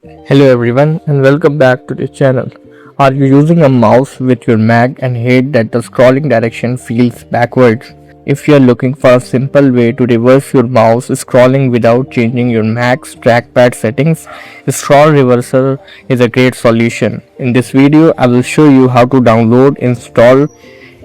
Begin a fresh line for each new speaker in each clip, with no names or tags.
Hello everyone and welcome back to the channel. Are you using a mouse with your Mac and hate that the scrolling direction feels backwards? If you are looking for a simple way to reverse your mouse scrolling without changing your Mac's trackpad settings, Scroll Reverser is a great solution. In this video, I will show you how to download, install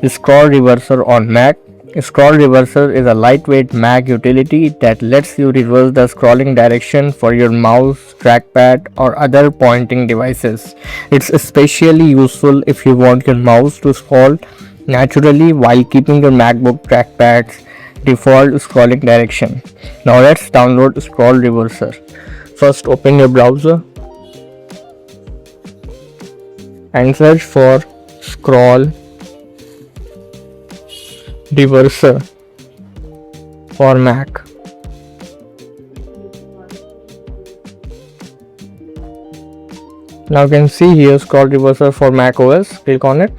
Scroll Reverser on Mac. Scroll Reverser is a lightweight Mac utility that lets you reverse the scrolling direction for your mouse, trackpad, or other pointing devices. It's especially useful if you want your mouse to scroll naturally while keeping your MacBook trackpad's default scrolling direction. Now let's download Scroll Reverser. First, open your browser and search for Scroll Reverser for Mac. Now you can see here Scroll Reverser for macOS. Click on it.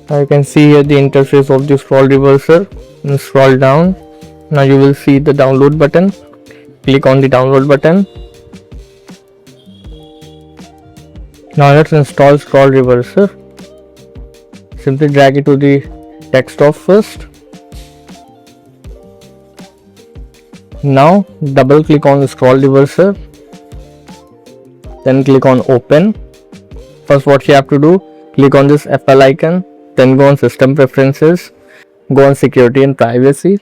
Now you can see here the interface of the Scroll Reverser. And scroll down. Now you will see the download button. Click on the download button. Now let's install Scroll Reverser. Simply drag it to the desktop first. Now double click on the Scroll Reverser, then click on open. First what you have to do, click on this FL icon, then go on system preferences, go on security and privacy,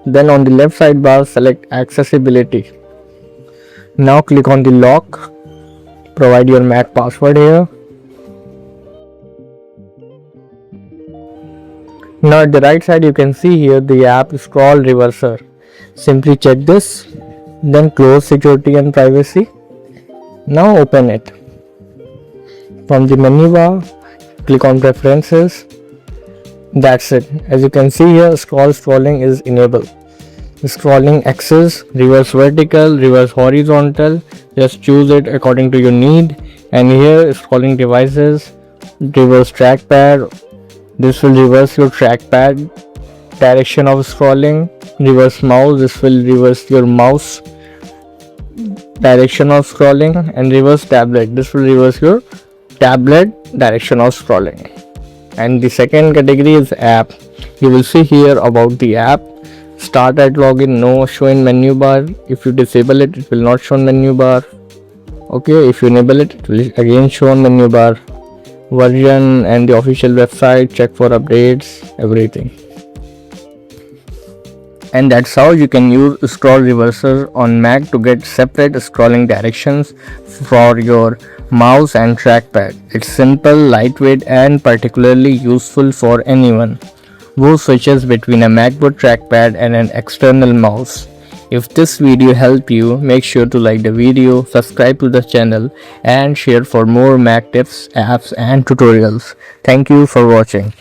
then on the left sidebar select accessibility. Now click on the lock, provide your Mac password here. Now at the right side you can see here the app Scroll Reverser. Simply check this, then close security and privacy. Now open it. From the menu bar, click on preferences. That's it. As you can see here, scrolling is enabled. Scrolling axis, reverse vertical, reverse horizontal. Just choose it according to your need. And here scrolling devices, reverse trackpad. This will reverse your trackpad direction of scrolling. Reverse mouse, this will reverse your mouse direction of scrolling. And reverse tablet, this will reverse your tablet direction of scrolling. And the second category is app. You will see here about the app. Start at login, no show in menu bar. If you disable it, it will not show in menu bar. Okay, if you enable it, it will again show on menu bar. Version and the official website, check for updates, everything. And that's how you can use Scroll Reverser on Mac to get separate scrolling directions for your mouse and trackpad. It's simple, lightweight, and particularly useful for anyone who switches between a MacBook trackpad and an external mouse. If this video helped you, make sure to like the video, subscribe to the channel, and share for more Mac tips, apps, and tutorials. Thank you for watching.